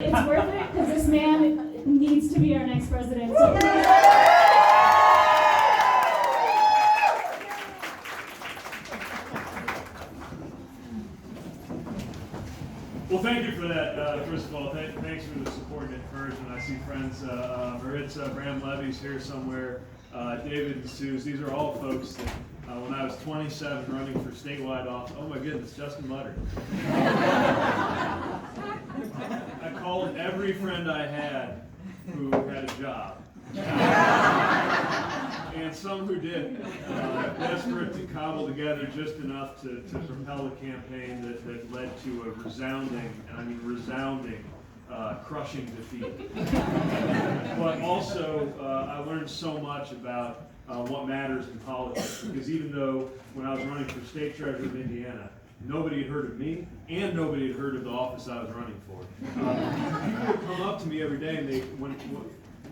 It's worth it because this man needs to be our next president. So well, thank you for that. First of all, thanks for the support and encouragement. I see friends, Maritza, Bram Levy's here somewhere, David and Suze. These are all folks that when I was 27 running for statewide office, oh my goodness, Justin Mutter. I called every friend I had who had a job. And some who didn't, desperate to cobble together just enough to propel a campaign that led to a resounding, and I mean resounding, crushing defeat. But also, I learned so much about what matters in politics, because even though when I was running for state treasurer of Indiana, nobody had heard of me, and nobody had heard of the office I was running for. People would come up to me every day, and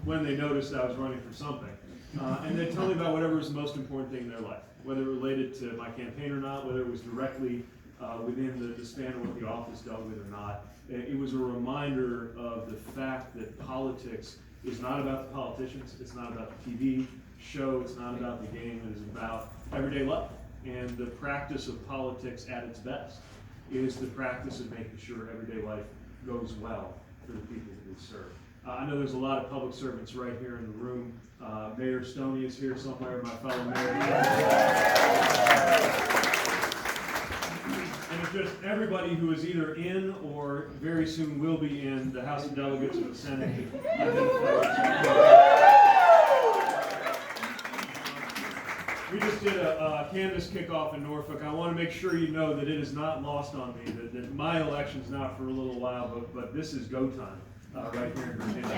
when they noticed I was running for something, and they'd tell me about whatever was the most important thing in their life, whether it related to my campaign or not, whether it was directly within the span of what the office dealt with or not. It was a reminder of the fact that politics is not about the politicians, it's not about the TV show, it's not about the game, it is about everyday life. And the practice of politics at its best is the practice of making sure everyday life goes well for the people that we serve. I know there's a lot of public servants right here in the room. Mayor Stoney is here somewhere, my fellow mayor. And it's just everybody who is either in or very soon will be in the House of Delegates or the Senate. We just did a canvass kickoff in Norfolk. I want to make sure you know that it is not lost on me, that my election's not for a little while, but this is go time right here in Virginia.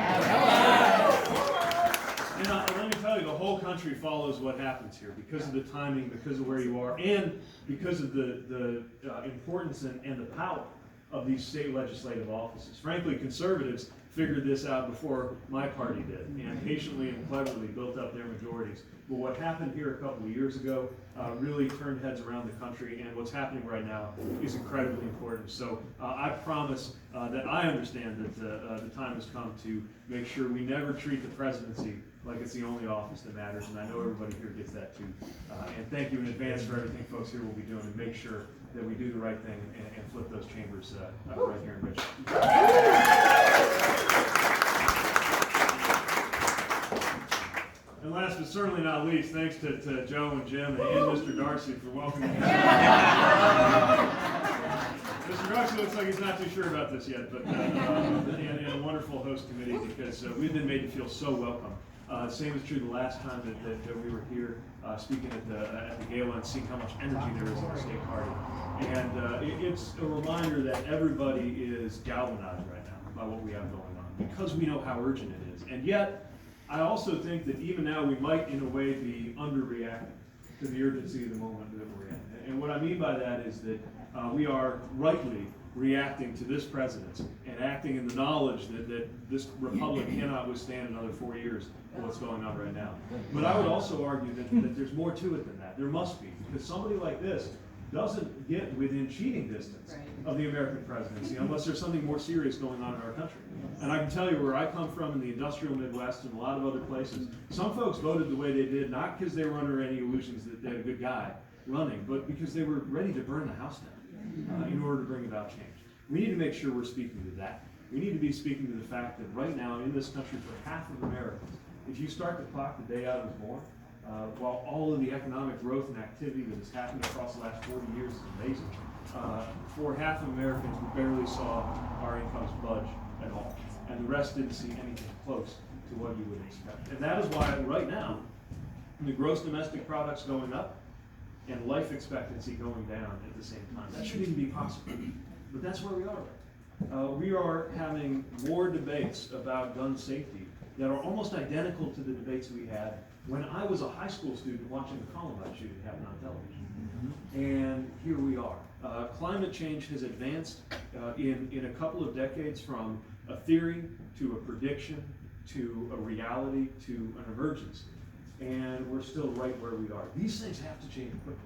And let me tell you, the whole country follows what happens here because of the timing, because of where you are, and because of the importance and the power of these state legislative offices. Frankly, conservatives figured this out before my party did, and patiently and cleverly built up their majorities. But what happened here a couple of years ago really turned heads around the country, and what's happening right now is incredibly important. So I promise that I understand that the time has come to make sure we never treat the presidency like it's the only office that matters, and I know everybody here gets that too. And thank you in advance for everything folks here will be doing to make sure that we do the right thing and flip those chambers right here in Richmond. And last but certainly not least, thanks to Joe and Jim and Mr. Darcy for welcoming me. Mr. Darcy looks like he's not too sure about this yet, but and a wonderful host committee because we've been made to feel so welcome. Same is true the last time that we were here speaking at the gala and seeing how much energy there is in the state party. And it's a reminder that everybody is galvanized right now by what we have going on because we know how urgent it is. And yet, I also think that even now we might, in a way, be underreacting to the urgency of the moment that we're in. And what I mean by that is that we are rightly reacting to this presidency and acting in the knowledge that this republic cannot withstand another 4 years of what's going on right now. But I would also argue that there's more to it than that. There must be, because somebody like this doesn't get within cheating distance of the American presidency unless there's something more serious going on in our country. And I can tell you where I come from in the industrial Midwest and a lot of other places, some folks voted the way they did, not because they were under any illusions that they had a good guy running, but because they were ready to burn the house down in order to bring about change. We need to make sure we're speaking to that. We need to be speaking to the fact that right now in this country for half of Americans, if you start the clock the day I was born, while all of the economic growth and activity that has happened across the last 40 years is amazing, for half of Americans we barely saw our incomes budge at all. And the rest didn't see anything close to what you would expect. And that is why right now, the gross domestic product's going up and life expectancy going down at the same time. That shouldn't even be possible. But that's where we are right now. We are having more debates about gun safety that are almost identical to the debates we had when I was a high school student watching the Columbine shooting happen on television. And here we are. Climate change has advanced in a couple of decades from a theory to a prediction to a reality to an emergency. And we're still right where we are. These things have to change quickly,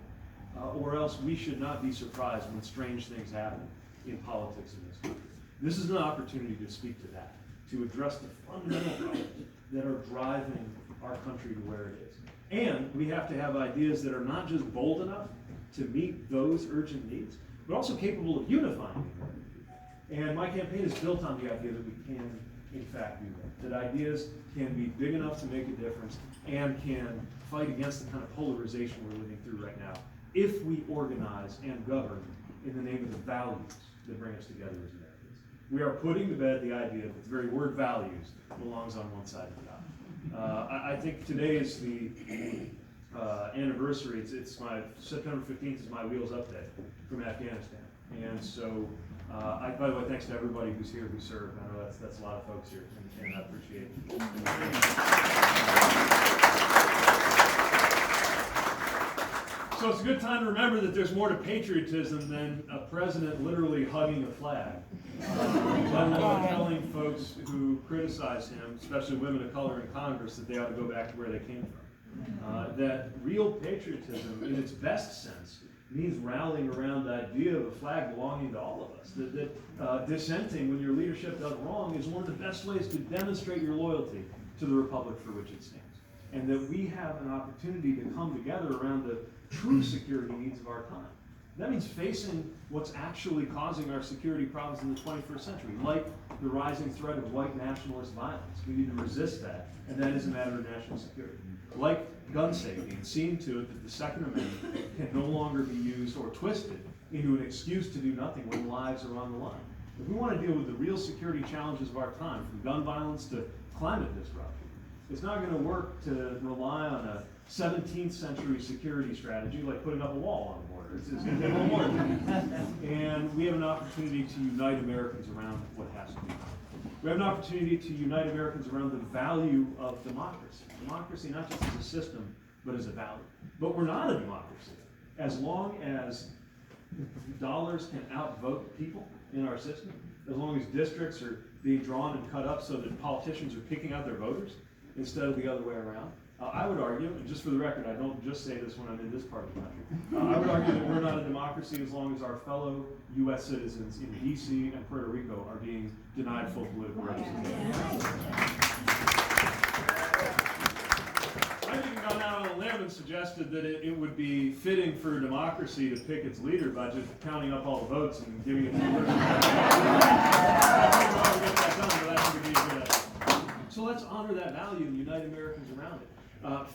or else we should not be surprised when strange things happen in politics in this country. This is an opportunity to speak to that, to address the fundamental problems that are driving our country to where it is. And we have to have ideas that are not just bold enough to meet those urgent needs, but also capable of unifying the American people. And my campaign is built on the idea that we can, in fact, do that ideas can be big enough to make a difference and can fight against the kind of polarization we're living through right now if we organize and govern in the name of the values that bring us together as Americans. We are putting to bed the idea that the very word values belongs on one side of the aisle. I think today is the anniversary. It's my September 15th is my Wheels Up Day from Afghanistan, and so by the way, thanks to everybody who's here who served. I know that's a lot of folks here, and I appreciate it. So it's a good time to remember that there's more to patriotism than a president literally hugging a flag. Telling folks who criticize him, especially women of color in Congress, that they ought to go back to where they came from. That real patriotism, in its best sense, means rallying around the idea of a flag belonging to all of us. That dissenting when your leadership does wrong is one of the best ways to demonstrate your loyalty to the republic for which it stands. And that we have an opportunity to come together around the true security needs of our time. That means facing what's actually causing our security problems in the 21st century, like the rising threat of white nationalist violence. We need to resist that, and that is a matter of national security. Like gun safety, and seeing to it that the Second Amendment can no longer be used or twisted into an excuse to do nothing when lives are on the line. If we want to deal with the real security challenges of our time, from gun violence to climate disruption, it's not going to work to rely on a 17th century security strategy like putting up a wall on the border. It's going to take a little more than that. And we have an opportunity to unite Americans around what has to be done. We have an opportunity to unite Americans around the value of democracy. Democracy not just as a system, but as a value. But we're not a democracy as long as dollars can outvote people in our system, as long as districts are being drawn and cut up so that politicians are picking out their voters instead of the other way around. I would argue, and just for the record, I don't just say this when I'm in this part of the country, I would argue that we're not a democracy as long as our fellow U.S. citizens in D.C. and Puerto Rico are being denied full political representation. I've even gone out on a limb and suggested that it would be fitting for a democracy to pick its leader by just counting up all the votes and giving it to the person. So let's honor that value and unite Americans around it.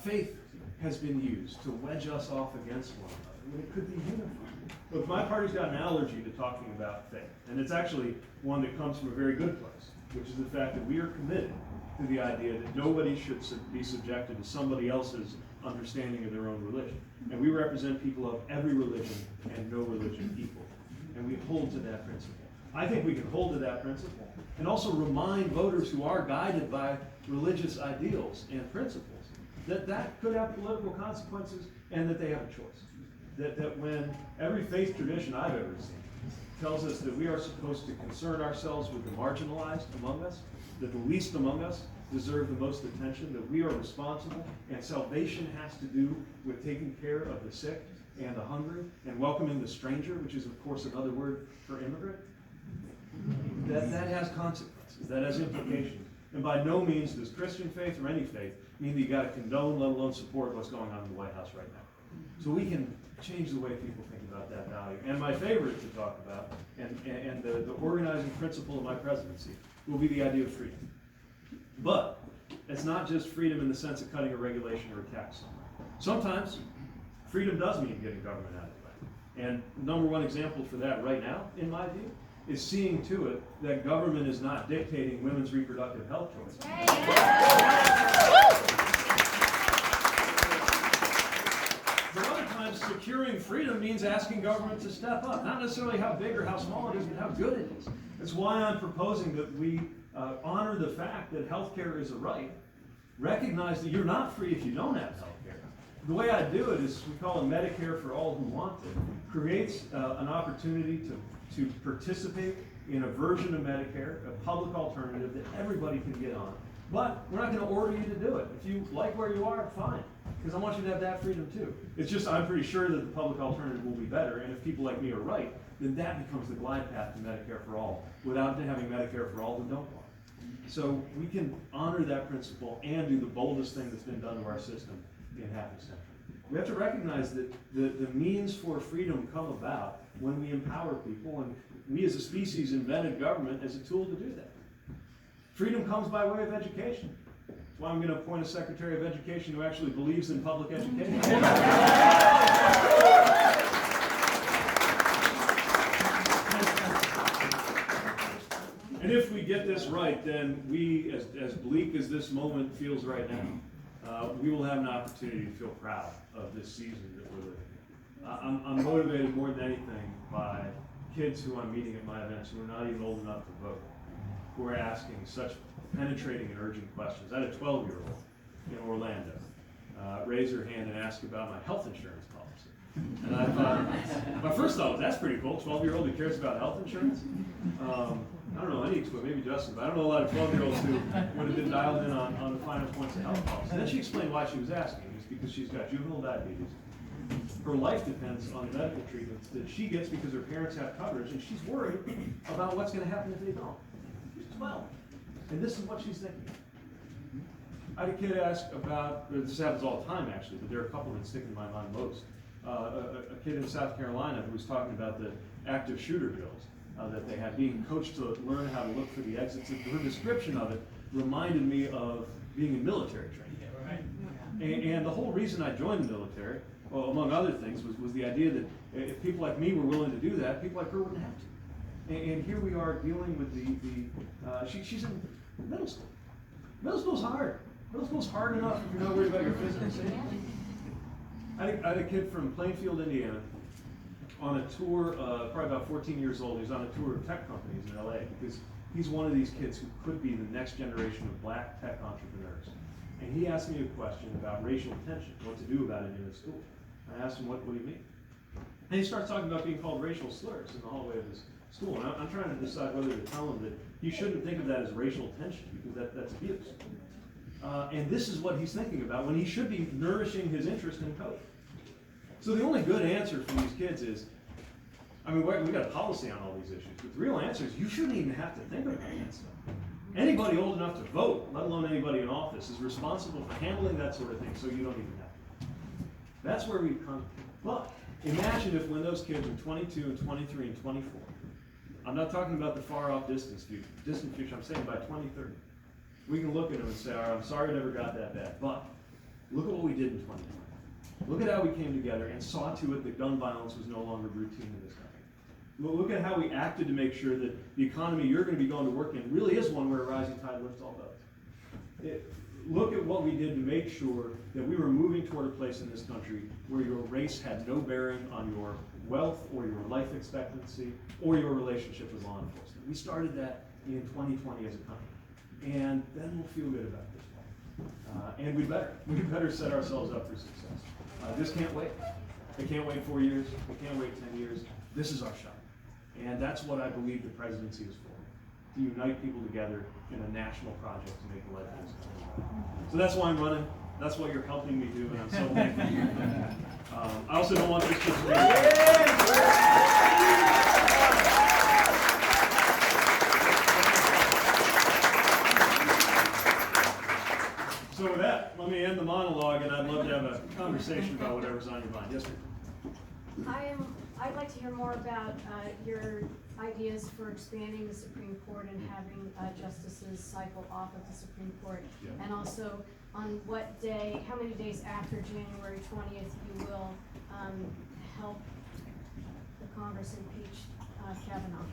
Faith has been used to wedge us off against one another, when it could be unifying. Look, my party's got an allergy to talking about faith, and it's actually one that comes from a very good place, which is the fact that we are committed to the idea that nobody should be subjected to somebody else's understanding of their own religion. And we represent people of every religion and no religion equal. And we hold to that principle. I think we can hold to that principle and also remind voters who are guided by religious ideals and principles that could have political consequences and that they have a choice. That when every faith tradition I've ever seen tells us that we are supposed to concern ourselves with the marginalized among us, that the least among us deserve the most attention, that we are responsible, and salvation has to do with taking care of the sick and the hungry and welcoming the stranger, which is of course another word for immigrant, that has consequences, that has implications. And by no means does Christian faith or any faith mean that you got to condone, let alone support what's going on in the White House right now. So we can change the way people think about that value. And my favorite to talk about, and the organizing principle of my presidency, will be the idea of freedom. But it's not just freedom in the sense of cutting a regulation or a tax. Sometimes freedom does mean getting government out of the way. And number one example for that right now, in my view, is seeing to it that government is not dictating women's reproductive health choices. But other times, securing freedom means asking government to step up. Not necessarily how big or how small it is, but how good it is. That's why I'm proposing that we honor the fact that health care is a right. Recognize that you're not free if you don't have health care. The way I do it is we call it Medicare for all who want it. Creates an opportunity to participate in a version of Medicare, a public alternative that everybody can get on. But we're not going to order you to do it. If you like where you are, fine, because I want you to have that freedom too. It's just I'm pretty sure that the public alternative will be better, and if people like me are right, then that becomes the glide path to Medicare for all, without having Medicare for all who don't want it. So we can honor that principle and do the boldest thing that's been done to our system in half a century. We have to recognize that the means for freedom come about when we empower people, and we as a species invented government as a tool to do that. Freedom comes by way of education. That's why I'm going to appoint a Secretary of Education who actually believes in public education. And if we get this right, then we, as bleak as this moment feels right now, we will have an opportunity to feel proud of this season that we're living. I'm motivated more than anything by kids who I'm meeting at my events who are not even old enough to vote, who are asking such penetrating and urgent questions. I had a 12-year-old in Orlando raise her hand and ask about my health insurance policy. And I thought, my first thought was, that's pretty cool, 12-year-old who cares about health insurance? I don't know any, but maybe Justin, but I don't know a lot of 12-year-olds who would have been dialed in on the finer points of health policy. And then she explained why she was asking. It's because she's got juvenile diabetes. Her life depends on the medical treatments that she gets because her parents have coverage, and she's worried about what's going to happen if they don't. She's 12, and this is what she's thinking. I had a kid ask about, this happens all the time actually, but there are a couple that stick in my mind most. A kid in South Carolina who was talking about the active shooter drills that they had, being coached to learn how to look for the exits. Her description of it reminded me of being in military training. And the whole reason I joined the military, well, among other things, was the idea that if people like me were willing to do that, people like her wouldn't have to. And here we are dealing with she's in middle school. Middle school's hard. Middle school's hard enough if you're not worried about your physical safety. I had a kid from Plainfield, Indiana, on a tour, probably about 14 years old. He's on a tour of tech companies in LA because he's one of these kids who could be the next generation of black tech entrepreneurs. And he asked me a question about racial tension, what to do about it in the school. I asked him, what do you mean? And he starts talking about being called racial slurs in the hallway of his school. And I'm trying to decide whether to tell him that he shouldn't think of that as racial tension because that's abuse. And this is what he's thinking about when he should be nourishing his interest in code. So the only good answer for these kids is, I mean, we got a policy on all these issues, but the real answer is you shouldn't even have to think about that stuff. Anybody old enough to vote, let alone anybody in office, is responsible for handling that sort of thing, so you don't even have to. That's where we've come. But imagine if when those kids are 22 and 23 and 24, I'm not talking about the far off distant future, I'm saying by 2030, we can look at them and say, all right, I'm sorry it never got that bad, but look at what we did in 2020. Look at how we came together and saw to it that gun violence was no longer routine in this country. Look at how we acted to make sure that the economy you're going to be going to work in really is one where a rising tide lifts all boats. Look at what we did to make sure that we were moving toward a place in this country where your race had no bearing on your wealth or your life expectancy or your relationship with law enforcement. We started that in 2020 as a country. And then we'll feel good about this one. And we better set ourselves up for success. This can't wait. It can't wait 4 years. It can't wait 10 years. This is our shot. And that's what I believe the presidency is for, to unite people together in a national project to make the life of this country better. So that's why I'm running. That's what you're helping me do, and I'm so thankful for you. I also don't want this just to be So with that, let me end the monologue, and I'd love to have a conversation about whatever's on your mind. Yes, ma'am. I'd like to hear more about your ideas for expanding the Supreme Court and having justices cycle off of the Supreme Court. Yeah. And also on what day, how many days after January 20th you will help the Congress impeach Kavanaugh.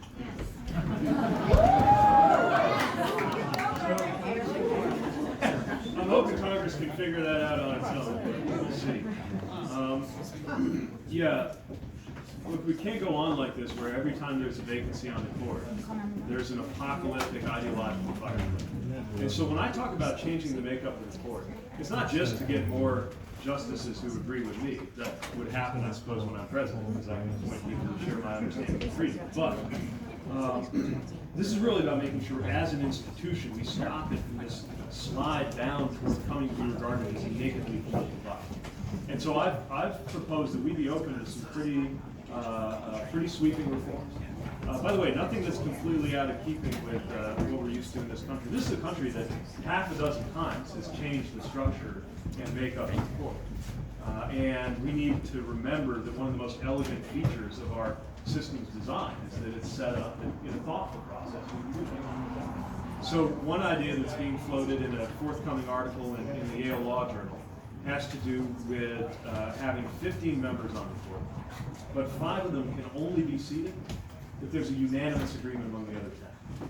I'm hoping Congress can figure that out on its own. We'll see. Yeah. Look, we can't go on like this where every time there's a vacancy on the court, there's an apocalyptic ideological fire. And so when I talk about changing the makeup of the court, it's not just to get more justices who agree with me. That would happen, I suppose, when I'm president, because I can appoint people who share my understanding of freedom. But this is really about making sure, as an institution, we stop it from this slide down toward coming to be regarded as a nakedly political body. And so I've proposed that we be open to some pretty pretty sweeping reforms. By the way, nothing that's completely out of keeping with what we're used to in this country. This is a country that half a dozen times has changed the structure and makeup of the court. And we need to remember that one of the most elegant features of our system's design is that it's set up in a thoughtful process. So one idea that's being floated in a forthcoming article in the Yale Law Journal has to do with having 15 members on the court, but 5 of them can only be seated if there's a unanimous agreement among the other 10.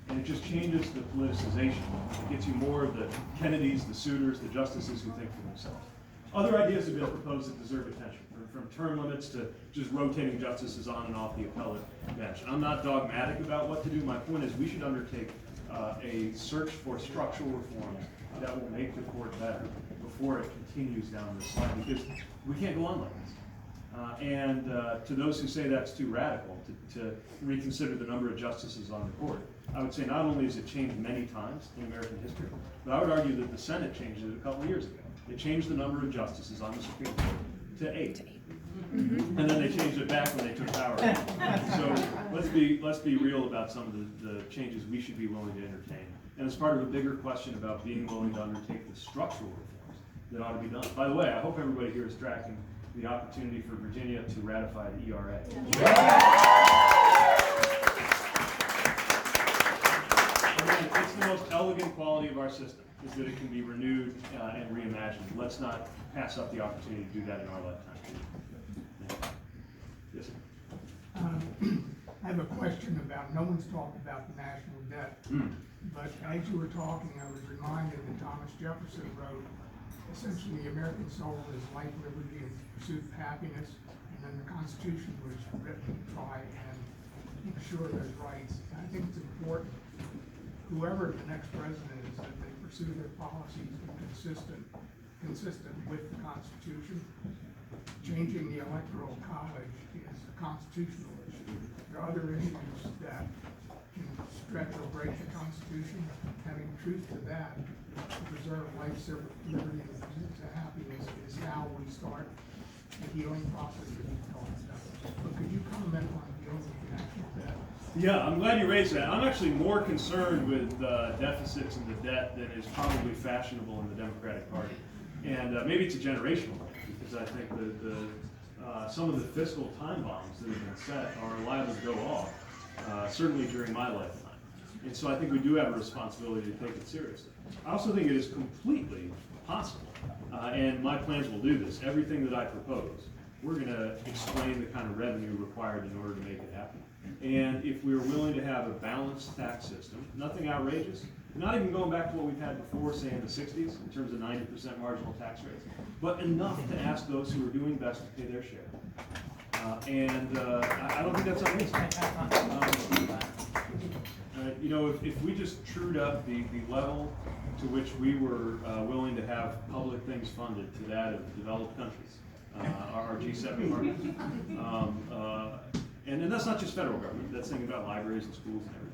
And it just changes the politicization. It gets you more of the Kennedys, the suitors, the justices who think for themselves. Other ideas have been proposed that deserve attention, from term limits to just rotating justices on and off the appellate bench. I'm not dogmatic about what to do. My point is we should undertake a search for structural reforms that will make the court better before it continues down this line, because we can't go on like this. And to those who say that's too radical, to reconsider the number of justices on the court, I would say not only has it changed many times in American history, but I would argue that the Senate changed it a couple of years ago. It changed the number of justices on the Supreme Court to 8. And then they changed it back when they took power. So let's be real about some of the changes we should be willing to entertain. And as part of a bigger question about being willing to undertake the structural reforms that ought to be done. By the way, I hope everybody here is tracking the opportunity for Virginia to ratify the ERA. It's the most elegant quality of our system, is that it can be renewed and reimagined. Let's not pass up the opportunity to do that in our lifetime. Yes, sir. I have a question about, no one's talked about the national debt, but as you were talking, I was reminded that Thomas Jefferson wrote, essentially, the American soul is life, liberty, and pursuit of happiness, and then the Constitution was written to try and ensure those rights. And I think it's important, whoever the next president is, that they pursue their policies consistent with the Constitution. Changing the Electoral College is a constitutional issue. There are other issues that can stretch or break the Constitution. Having truth to that, to preserve life, liberty, and pursuit of happiness is how we start the healing process that you've talked about. But could you comment on dealing with the national debt? Yeah, I'm glad you raised that. I'm actually more concerned with deficits and the debt than is probably fashionable in the Democratic Party. And maybe it's a generational thing, because I think some of the fiscal time bombs that have been set are liable to go off, certainly during my lifetime. And so I think we do have a responsibility to take it seriously. I also think it is completely possible, and my plans will do this. Everything that I propose, we're going to explain the kind of revenue required in order to make it happen. And if we're willing to have a balanced tax system, nothing outrageous, not even going back to what we've had before, say in the 60s, in terms of 90% marginal tax rates, but enough to ask those who are doing best to pay their share. I don't think that's unreasonable. You know, if we just trued up the level to which we were willing to have public things funded to that of developed countries, our G7 partners, and that's not just federal government, that's thinking about libraries and schools and everything.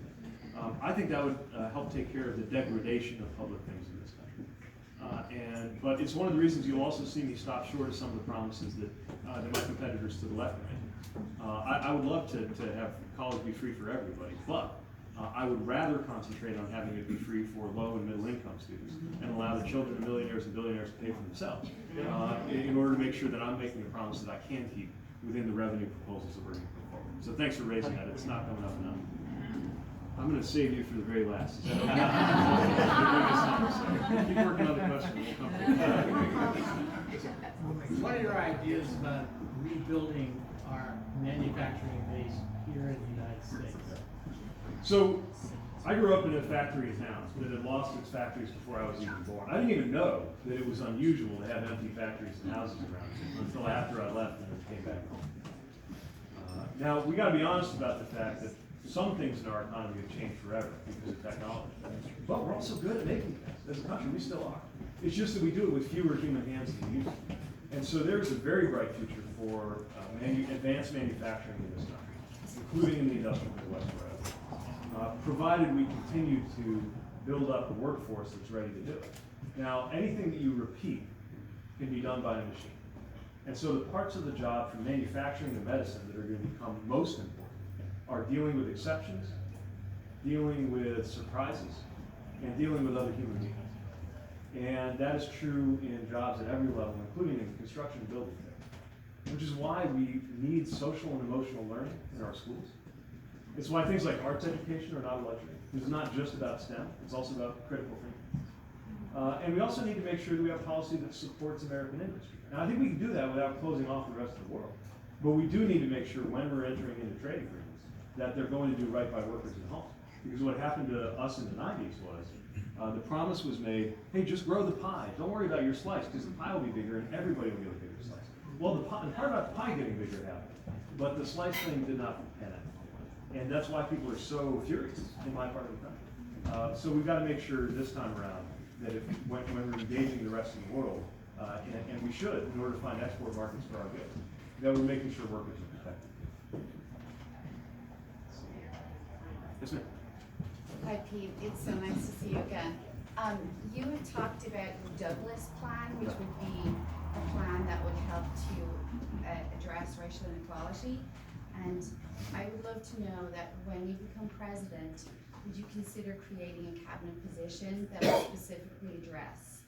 I think that would help take care of the degradation of public things in this country. But it's one of the reasons you'll also see me stop short of some of the promises that my competitors to the left made. I would love to have college be free for everybody, but I would rather concentrate on having it be free for low and middle income students and allow the children of millionaires and billionaires to pay for themselves in order to make sure that I'm making a promise that I can keep within the revenue proposals that we're going to put forward. So thanks for raising that. It's not coming up enough. I'm going to save you for the very last. Is that okay? Keep working on the question. What are your ideas about rebuilding our manufacturing base here in the United States? So, I grew up in a factory town that had lost its factories before I was even born. I didn't even know that it was unusual to have empty factories and houses around until after I left and then came back home. Now, we got to be honest about the fact that some things in our economy have changed forever because of technology. But we're also good at making things. As a country, we still are. It's just that we do it with fewer human hands than we used to. And so there's a very bright future for advanced manufacturing in this country, including in the industrial Midwest, provided we continue to build up a workforce that's ready to do it. Now, anything that you repeat can be done by a machine. And so the parts of the job from manufacturing to medicine that are going to become most important are dealing with exceptions, dealing with surprises, and dealing with other human beings. And that is true in jobs at every level, including in construction and building, which is why we need social and emotional learning in our schools. It's why things like arts education are not a luxury. It's not just about STEM, it's also about critical thinking. And we also need to make sure that we have policy that supports American industry. Now, I think we can do that without closing off the rest of the world. But we do need to make sure when we're entering into trade agreements that they're going to do right by workers at home. Because what happened to us in the 90s was the promise was made, hey, just grow the pie. Don't worry about your slice, because the pie will be bigger and everybody will get a bigger slice. Well, the part about the pie getting bigger happened, but the slice thing did not pan out. And that's why people are so furious in my part of the country. So we've got to make sure this time around that when we're engaging the rest of the world, and we should, in order to find export markets for our goods, that we're making sure workers are protected. Yes, ma'am. Hi, Pete. It's so nice to see you again. You had talked about the Douglas plan, which would be a plan that would help to address racial inequality. And I would love to know that when you become president, would you consider creating a cabinet position that would specifically address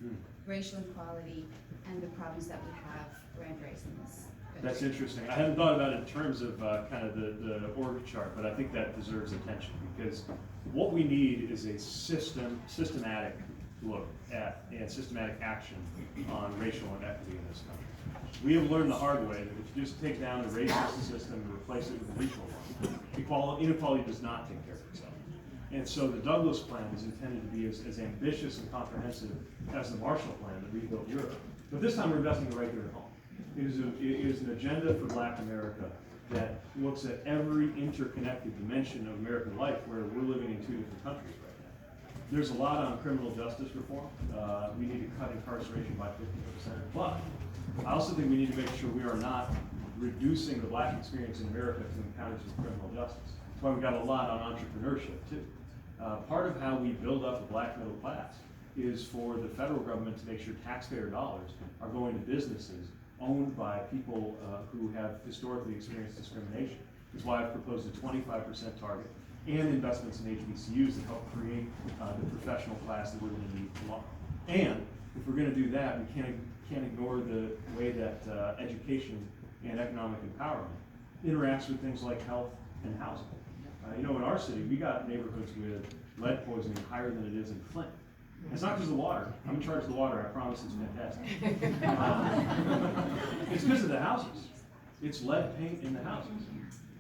racial inequality and the problems that we have around race in this country? That's interesting. I hadn't thought about it in terms of kind of the org chart, but I think that deserves attention, because what we need is a systematic look at and systematic action on racial inequity in this country. We have learned the hard way that if you just take down the racist system and replace it with a regional one, inequality does not take care of itself. And so the Douglas plan is intended to be as ambitious and comprehensive as the Marshall Plan that rebuilt Europe. But this time we're investing right here at home. It is an agenda for Black America that looks at every interconnected dimension of American life, where we're living in two different countries right now. There's a lot on criminal justice reform. We need to cut incarceration by 50%. But I also think we need to make sure we are not reducing the Black experience in America to encounters with criminal justice. That's why we've got a lot on entrepreneurship too. Part of how we build up the Black middle class is for the federal government to make sure taxpayer dollars are going to businesses owned by people who have historically experienced discrimination. That's why I've proposed a 25% target and investments in HBCUs that help create the professional class that we're going to need tomorrow. And if we're going to do that, we can't ignore the way that education and economic empowerment interacts with things like health and housing. In our city, we got neighborhoods with lead poisoning higher than it is in Flint. It's not because of the water. I'm in charge of the water. I promise it's fantastic. It's because of the houses. It's lead paint in the houses.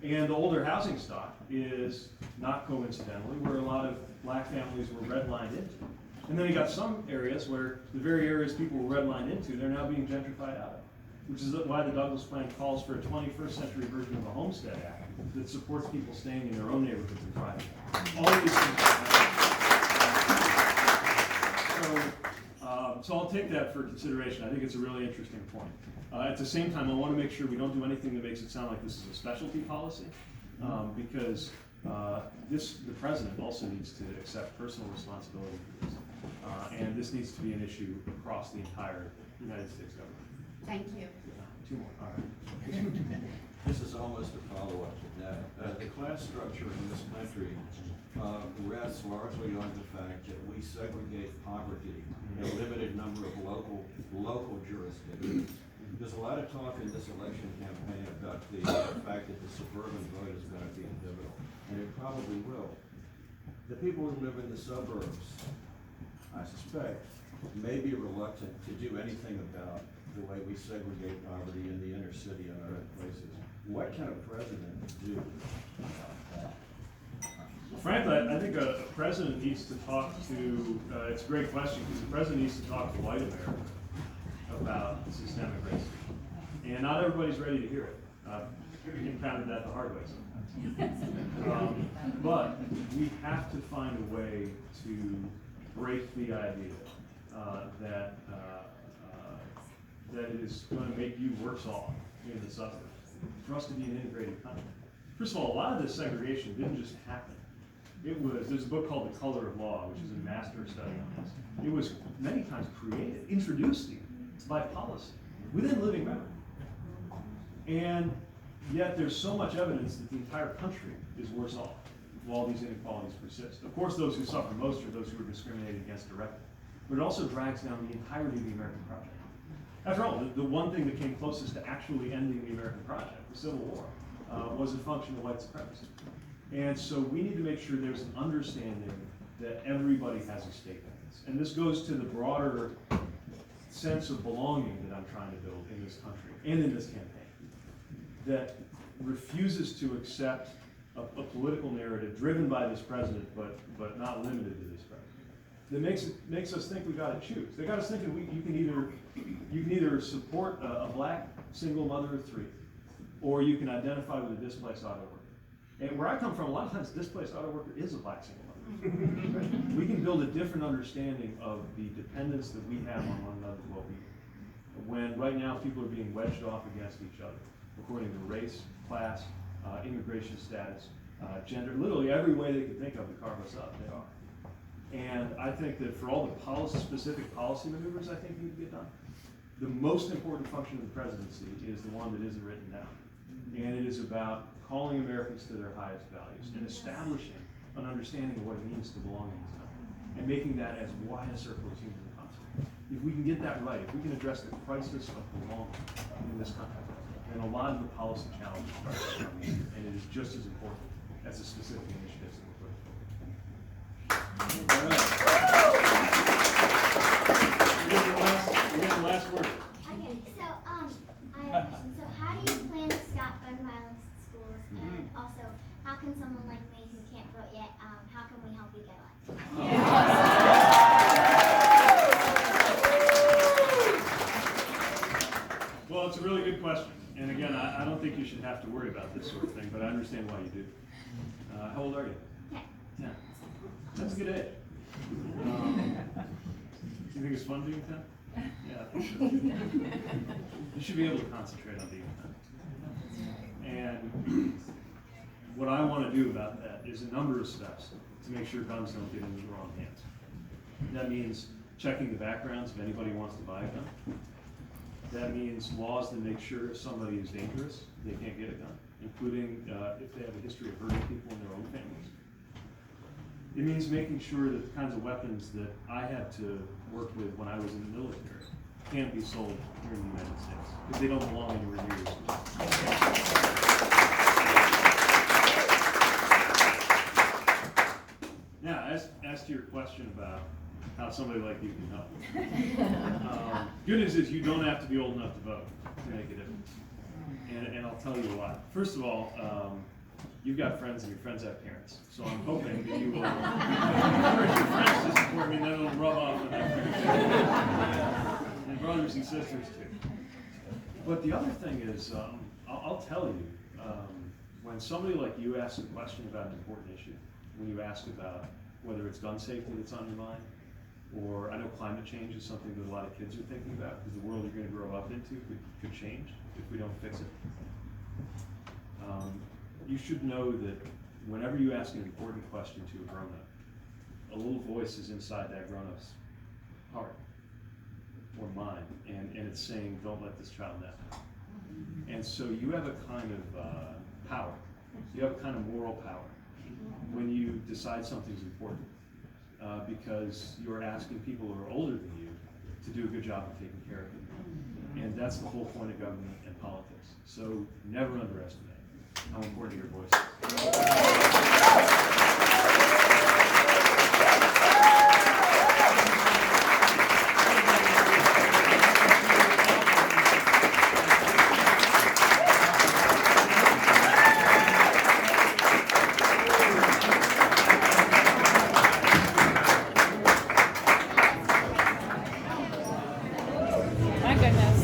And the older housing stock is, not coincidentally, where a lot of Black families were redlined into. And then you got some areas where the very areas people were redlined into, they're now being gentrified out of. Which is why the Douglas Plan calls for a 21st century version of the Homestead Act that supports people staying in their own neighborhoods and thriving. All of these things. So I'll take that for consideration. I think it's a really interesting point. At the same time, I want to make sure we don't do anything that makes it sound like this is a specialty policy, because the president also needs to accept personal responsibility for this. And this needs to be an issue across the entire United States government. Thank you. Two more. All right. This is almost a follow-up to that. The class structure in this country rests largely on the fact that we segregate poverty in a limited number of local jurisdictions. There's a lot of talk in this election campaign about the fact that the suburban vote is going to be pivotal, and it probably will. The people who live in the suburbs, I suspect, may be reluctant to do anything about the way we segregate poverty in the inner city and other places. What can a president do about that? Well, frankly, I think a president needs to talk to, it's a great question, because the president needs to talk to white America about systemic racism. And not everybody's ready to hear it. I've encountered that the hard way sometimes. But we have to find a way to break the idea that it is going to make you worse off in the suburbs for us to be an integrated country. First of all, a lot of this segregation didn't just happen. There's a book called The Color of Law, which is a master study on this. It was many times created, introduced even by policy, within living memory. And yet there's so much evidence that the entire country is worse off while these inequalities persist. Of course, those who suffer most are those who are discriminated against directly, but it also drags down the entirety of the American project. After all, the one thing that came closest to actually ending the American project, the Civil War, was a function of white supremacy. And so we need to make sure there's an understanding that everybody has a stake in this. And this goes to the broader sense of belonging that I'm trying to build in this country and in this campaign, that refuses to accept a political narrative driven by this president, but not limited to this president, that makes us think we got to choose. They got us thinking you can either support a black single mother of three, or you can identify with a displaced auto worker. And where I come from, a lot of times displaced auto worker is a black single mother. Right? We can build a different understanding of the dependence that we have on one another's well-being. When right now people are being wedged off against each other, according to race, class, immigration status, gender, literally every way they could think of to carve us up, they are. And I think that for all the specific policy maneuvers I think need to get done, the most important function of the presidency is the one that isn't written down. And it is about calling Americans to their highest values and establishing an understanding of what it means to belong in this country and making that as wide a circle as humanly possible. If we can get that right, if we can address the crisis of belonging in this country, then a lot of the policy challenges start to come in, and it is just as important as the specific initiatives that we're putting forward. All right. We have the last word. Okay, so I have a question. So how do you plan to stop gun violence in schools? And also, how can someone like me who can't vote yet, how can we help you get elected? Well, it's a really good question. And again, I don't think you should have to worry about this sort of thing, but I understand why you do. How old are you? 10. 10. That's a good age. Do you think it's fun being 10? Yeah, I think so. You should be able to concentrate on being 10. And what I want to do about that is a number of steps to make sure guns don't get into the wrong hands. That means checking the backgrounds if anybody wants to buy a gun. That means laws that make sure if somebody is dangerous, they can't get a gun, including if they have a history of hurting people in their own families. It means making sure that the kinds of weapons that I had to work with when I was in the military can't be sold here in the United States, because they don't belong anywhere near your school. Now, as to your question about how somebody like you can help. Good news is you don't have to be old enough to vote to make a difference. And I'll tell you why. First of all, you've got friends and your friends have parents. So I'm hoping that you will encourage your friends to support me, and then it'll rub off on their friends. And brothers and sisters too. But the other thing is, I'll tell you, when somebody like you asks a question about an important issue, when you ask about whether it's gun safety that's on your mind, or I know climate change is something that a lot of kids are thinking about, because the world you're going to grow up into could change if we don't fix it. You should know that whenever you ask an important question to a grown-up, a little voice is inside that grown-up's heart or mind, and it's saying, don't let this child down. And so you have a kind of power. You have a kind of moral power when you decide something's important. Because you're asking people who are older than you to do a good job of taking care of you. And that's the whole point of government and politics. So never underestimate how important your voice is. My goodness.